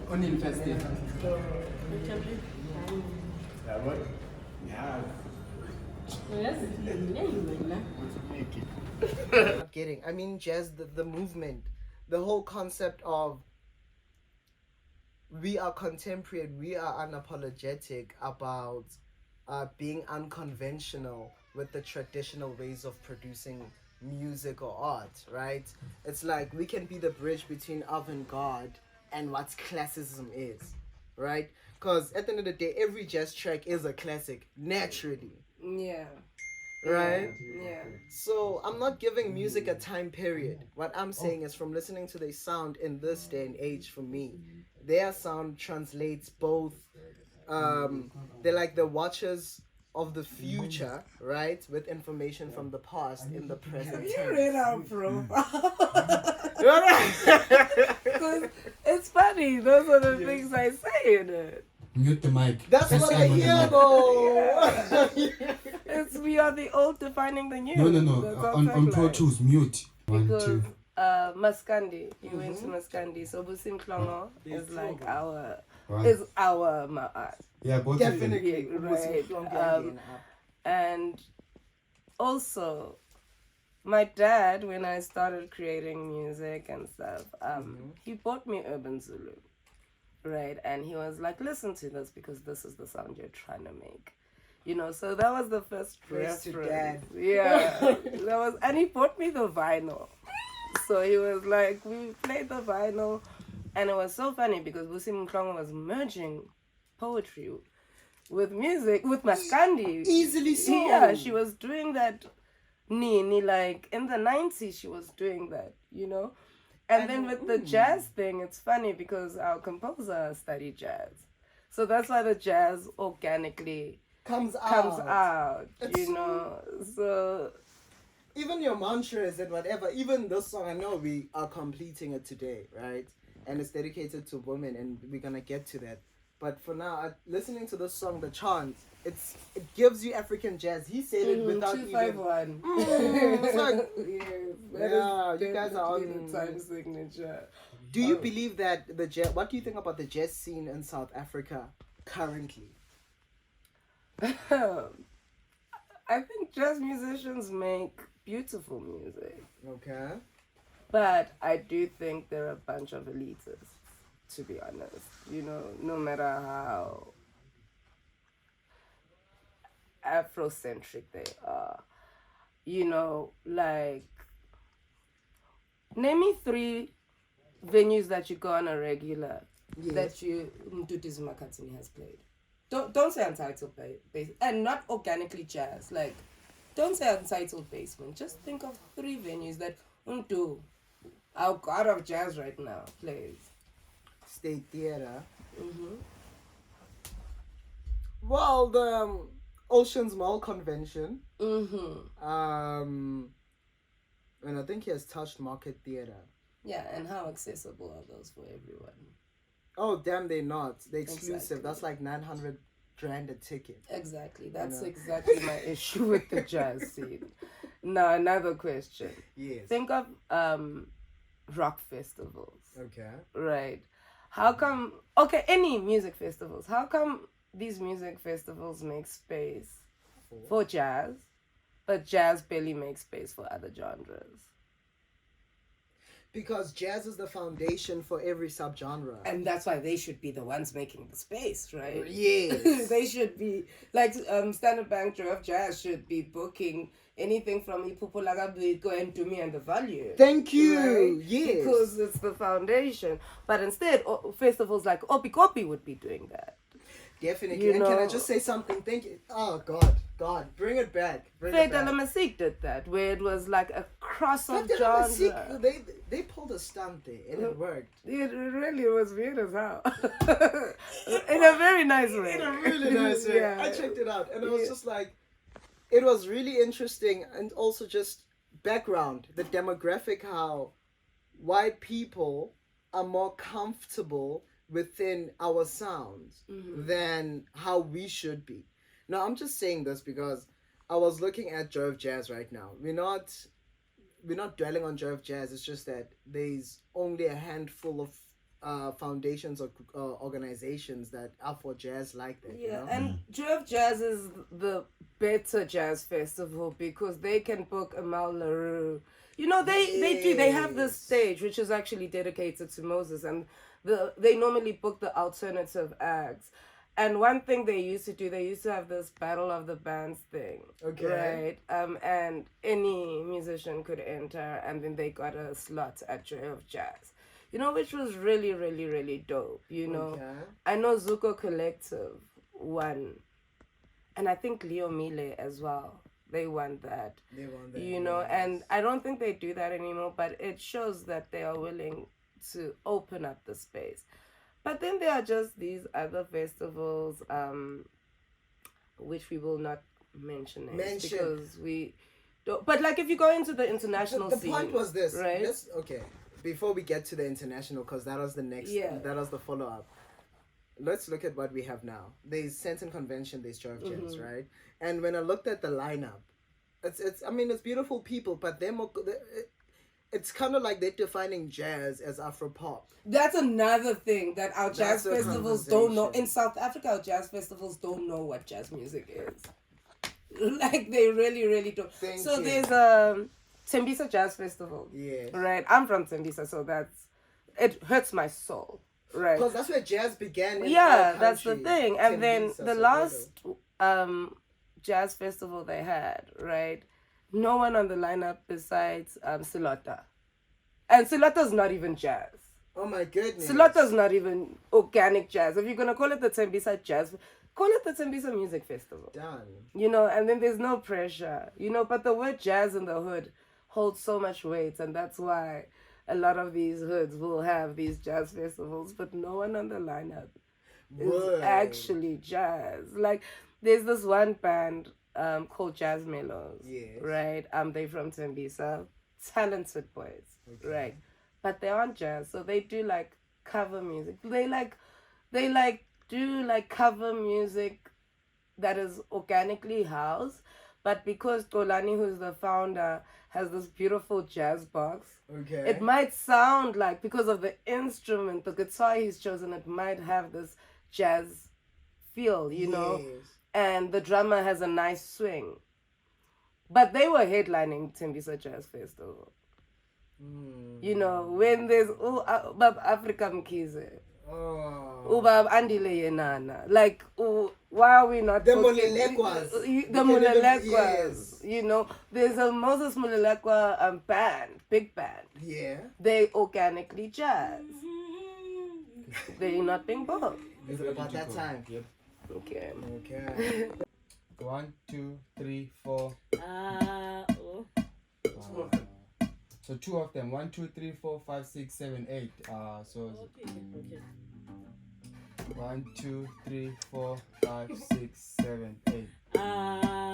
Uninvested. Jawohl. Ja. Not kidding. I mean, jazz, the movement, the whole concept of we are contemporary, we are unapologetic about being unconventional with the traditional ways of producing music or art, right? It's like we can be the bridge between avant-garde and what classicism is, right? Because at the end of the day, every jazz track is a classic, naturally. Yeah. Right? Yeah. So I'm not giving music a time period. What I'm saying is from listening to their sound in this day and age, for me, their sound translates both, they're like the watchers of the future, right? With information from the past in the present. You read our profile. Because it's funny. Those are the things I say in it. Mute the mic. That's what I hear though. It's we are the old defining the new. No. On Pro Tools, mute. Because Maskandi, you went to Maskandi, so Busim Klongo is like our Ma'at. Yeah, both Definitely. Right. And also, my dad, when I started creating music and stuff, he bought me Urban Zulu. Right, and he was like, listen to this because this is the sound you're trying to make. You know, so that was the first reference. Yeah. That was, and he bought me the vinyl. So he was like, we played the vinyl, and it was so funny because Busi Mklongo was merging poetry with music, with Maskandi. Easily so. Yeah, she was doing that, like, in the 90s she was doing that, you know? And then with the jazz thing, it's funny because our composer studied jazz. So that's why the jazz organically comes out. You know? So even your mantras and whatever, even this song, I know we are completing it today, right? And it's dedicated to women, and we're gonna get to that. But for now, listening to this song, the chant, it gives you African jazz. He said it without 251. It's like, yes, you guys are on the time signature. Do you believe that the jazz? What do you think about the jazz scene in South Africa currently? I think jazz musicians make beautiful music. Okay. But I do think they're a bunch of elitists, to be honest. You know, no matter how Afrocentric they are. You know, like, name me 3 venues that you go on a regular that Mtutis Makatini has played. Don't say Untitled Bass, and not organically jazz. Like, don't say Untitled Basement. Just think of 3 venues that our god of jazz right now plays. State Theatre. Well, the Oceans Mall Convention. And I think he has touched Market Theatre. Yeah, and how accessible are those for everyone? Oh, damn, they're not. They're exclusive. Exactly. That's like 900 rand a ticket. Exactly. That's exactly my issue with the jazz scene. Now, another question. Yes. Think of rock festivals. Okay. Right. How come... Okay, any music festivals. How come these music festivals make space for jazz, but jazz barely makes space for other genres? Because jazz is the foundation for every subgenre. And that's why they should be the ones making the space, right? Yes. They should be, like, Standard Bank Giraffe Jazz should be booking anything from Ipupulaga Buiko and To Me and the Value. Thank you. Right? Yes. Because it's the foundation. But instead, festivals like Opi Kopi would be doing that. Definitely. And can I just say something? Thank you. Oh, God. Bring it back. Fate de la Musique did that, where it was like a cross of genre. They pulled a stunt there, and it worked. It really was weird as hell. In a very nice way. In a really nice way. Yeah. I checked it out, and I was just like, it was really interesting, and also just background, the demographic, how white people are more comfortable within our sounds than how we should be. Now, I'm just saying this because I was looking at Joe of Jazz right now. We're not dwelling on Joe of Jazz. It's just that there's only a handful of foundations or organizations that are for jazz like that. Yeah, You know? and Joe of Jazz is the better jazz festival because they can book Amal LaRue. You know, they have this stage which is actually dedicated to Moses, and they normally book the alternative acts. And one thing they used to do, they used to have this battle of the bands thing. Okay. Right? And any musician could enter, and then they got a slot at Joy of Jazz. You know, which was really, really, really dope. You know, Okay. I know Zuko Collective won, and I think Leo Mile as well. They won that. They won that. You know, yes. and I don't think they do that anymore, but it shows that they are willing to open up the space. But then there are just these other festivals, which we will not mention because we don't. But like, if you go into the international the scene, point was this, right? Okay. Before we get to the international, because that was the next. Yeah. That was the follow up. Let's look at what we have now. There's Senton Convention. There's Joy of Jazz, right? And when I looked at the lineup, it's. I mean, it's beautiful people, but it's kind of like they're defining jazz as Afropop. That's another thing that our jazz That's a festivals don't know. conversation. In South Africa, our jazz festivals don't know what jazz music is. Like, they really, really don't. Thank So you. there's Tembisa Jazz Festival. Yes. Right? I'm from Tembisa, so it hurts my soul. Right? Because that's where jazz began. In Yeah, our that's the country. thing. And then Tembisa, the Soweto. last jazz festival they had, right? No one on the lineup besides Silota. And Silota's not even jazz. Oh my goodness. Silota's not even organic jazz. If you're going to call it the Tembisa Jazz, call it the Tembisa Music Festival. Done. You know, and then there's no pressure. You know, but the word jazz in the hood holds so much weight, and that's why a lot of these hoods will have these jazz festivals, but no one on the lineup is Word. actually jazz. Like, there's this one band called Jazz Mellows. Yes. Right? They from Tembisa. Talented boys. Okay. Right? But they aren't jazz, so they do like cover music. They do cover music that is organically house, but because Tolani, who's the founder, has this beautiful jazz box, Okay. it might sound like, because of the instrument, the guitar he's chosen, it might have this jazz feel, you know, Yes. and the drummer has a nice swing. But they were headlining Tembisa Jazz Festival. You know, when there's Bab Africa Mkize, Oh. Ubab Andile Yenana. Like, why are we not The booking- Mulelekwas. The We can Mulelekwas. yes. You know, there's a Moses Mulelekwa band, big band. Yeah. They organically jazz. They're not being booked. It's about that time. Yep. Okay. Okay. 1, 2, 3, 4. So two of them. 1, 2, 3, 4, 5, 6, 7, 8. So 1, 2, 3, 4, 5, 6, 7, 8.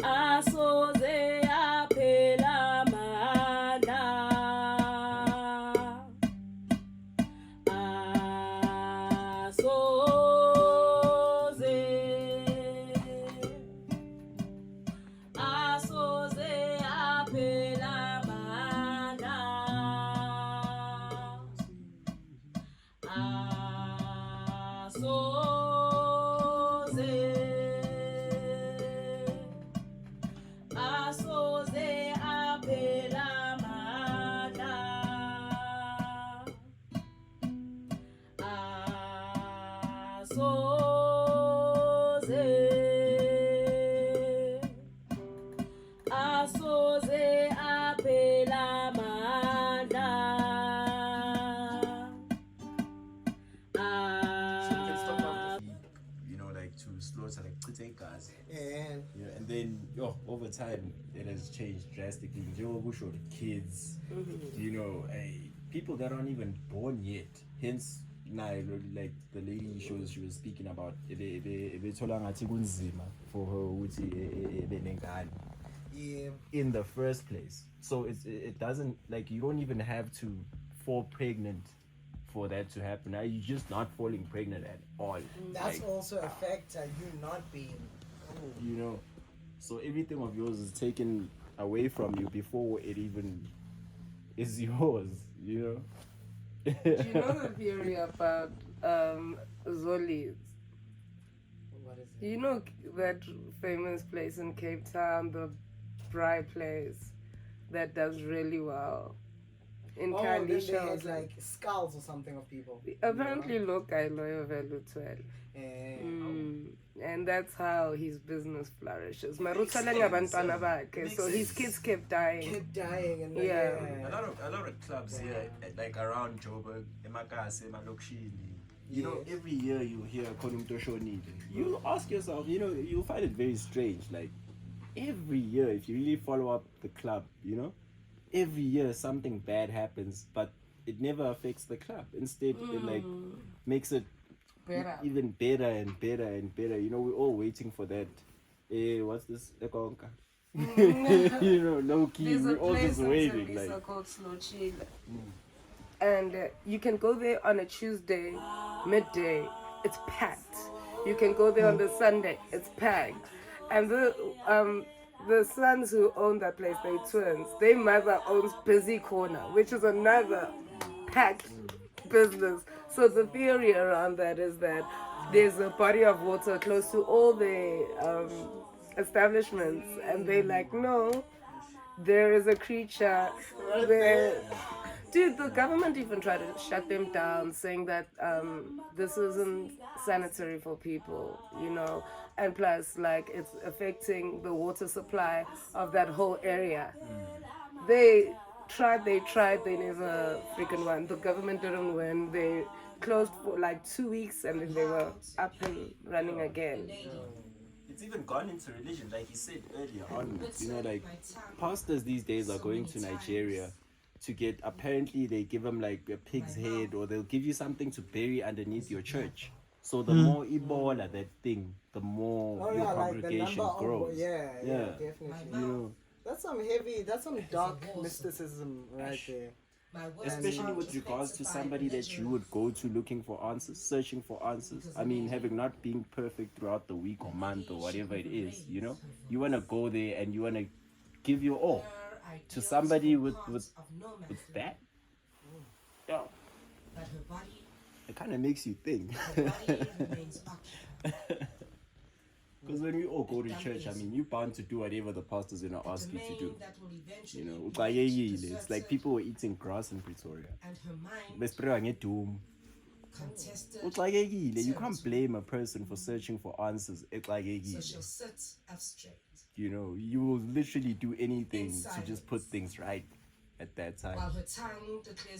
Asoze aphela mana asoze aphela mana asoze aphela mana asoze aphela mana You know, like to slaughter like Chitekas. And You know, and then over time it has changed drastically. Joe Bush or the kids, you know, people that aren't even born yet. Hence, now like the lady she was speaking about, for her yeah. in the first place. So it doesn't, like, you don't even have to fall pregnant for that to happen. Now you're just not falling pregnant at all. That's Like, also a factor, you not being. you know, so everything of yours is taken away from you before it even is yours, you know. Do you know the theory about Zoli's? What is it? You know that famous place in Cape Town, the Braai place, that does really well. In Oh, then they Kalisha, had like skulls or something of people. apparently look I loyal value 12. Yeah. And that's how his business flourishes. Marutsaleng abantwana bakhe, so his kids kept dying. Kept dying and Yeah. A lot of clubs here, like around Joburg, Emakase, Malokshini. You know, Yes. every year you hear Konumto Shonile. You ask yourself, you know, you find it very strange. Like every year, if you really follow up the club, you know, every year something bad happens, but it never affects the club. Instead, it like makes it Better. even better and better and better. You know, we're all waiting for that. What's this? Ekonka. You know, low key, There's a we're all place just in waiting. Tembisa Like, called Slow Chill. And you can go there on a Tuesday, midday, it's packed. You can go there on the Sunday, it's packed. And the sons who own that place, they're twins. Their mother owns Busy Corner, which is another packed business. So the theory around that is that there's a body of water close to all the establishments, and they like, no, there is a creature there. Dude, the government even tried to shut them down, saying that this isn't sanitary for people, you know, and plus, like, it's affecting the water supply of that whole area. They tried, they never freaking won. The government didn't win. They closed for like 2 weeks and then they were up and running again. it's even gone into religion, like you said earlier on. You know, like pastors these days are going to Nigeria to get, apparently they give them like a pig's head, or they'll give you something to bury underneath your church. So the more Ebola that thing, the more your congregation grows. Yeah, definitely. You know, That's some dark mysticism right there. especially with regards to somebody that you would go to looking for answers, searching for answers. I mean, having not been perfect throughout the week or month or whatever it is, you know, you want to go there and you want to give your all to somebody with that. Yeah, it kind of makes you think. Because when we all go to church, I mean, you're bound to do whatever the pastor's gonna ask you to do. You know, it's like people were eating grass in Pretoria. You can't blame a person for searching for answers. You know, you will literally do anything to just put things right at that time.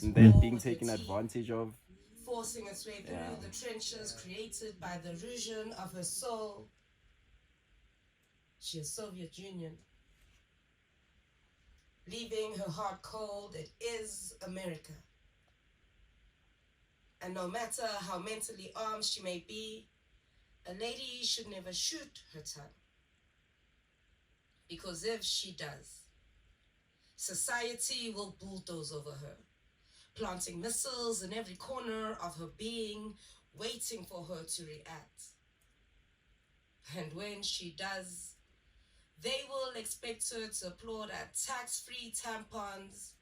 And then being taken advantage of. Forcing its way through the trenches created by the illusion of her soul. She is Soviet Union. Leaving her heart cold, it is America. And no matter how mentally armed she may be, a lady should never shoot her tongue. Because if she does, society will bulldoze over her, planting missiles in every corner of her being, waiting for her to react. And when she does, they will expect her to applaud at tax-free tampons,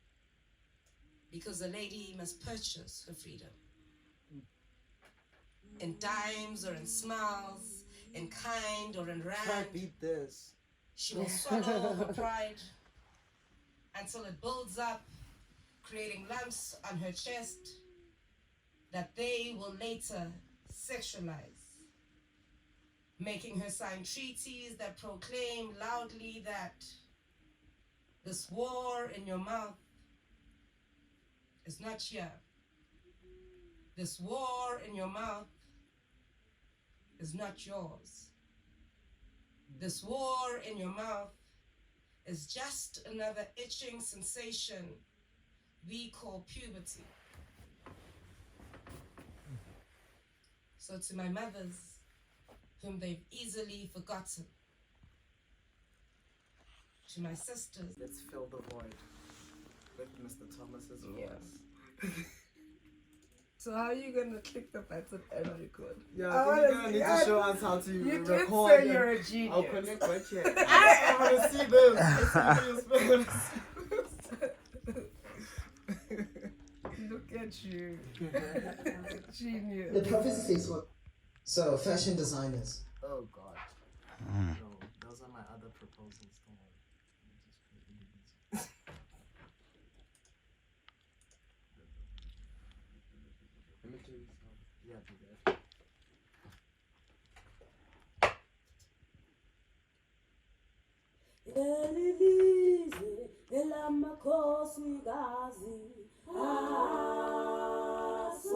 because a lady must purchase her freedom. In dimes or in smiles, in kind or in Try rand, beat this. she will swallow her pride until it builds up, creating lumps on her chest that they will later sexualize, making her sign treaties that proclaim loudly that this war in your mouth is not here. This war in your mouth is not yours. This war in your mouth is just another itching sensation we call puberty. So to my mothers, whom they've easily forgotten, to my sisters, Let's fill the void with Mr. Thomas's voice. Yeah. So how are you gonna click the button and record? Yeah, I think you're gonna need to show us how to You did record. say and you're a genius. I'll connect my chair. I want to see this. Look at you. Genius. The prophecy says what? So, fashion designers. Oh, God. No, those are my other proposals. Don't worry. Let me tell you something. Yeah, do that. Elilizwe elamakhosikazi asoze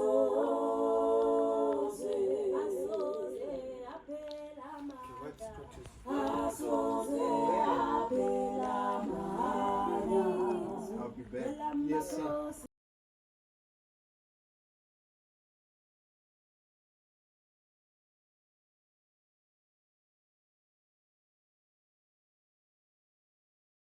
aphela amandla asoze aphela amandla I'll be back. Yes, sir.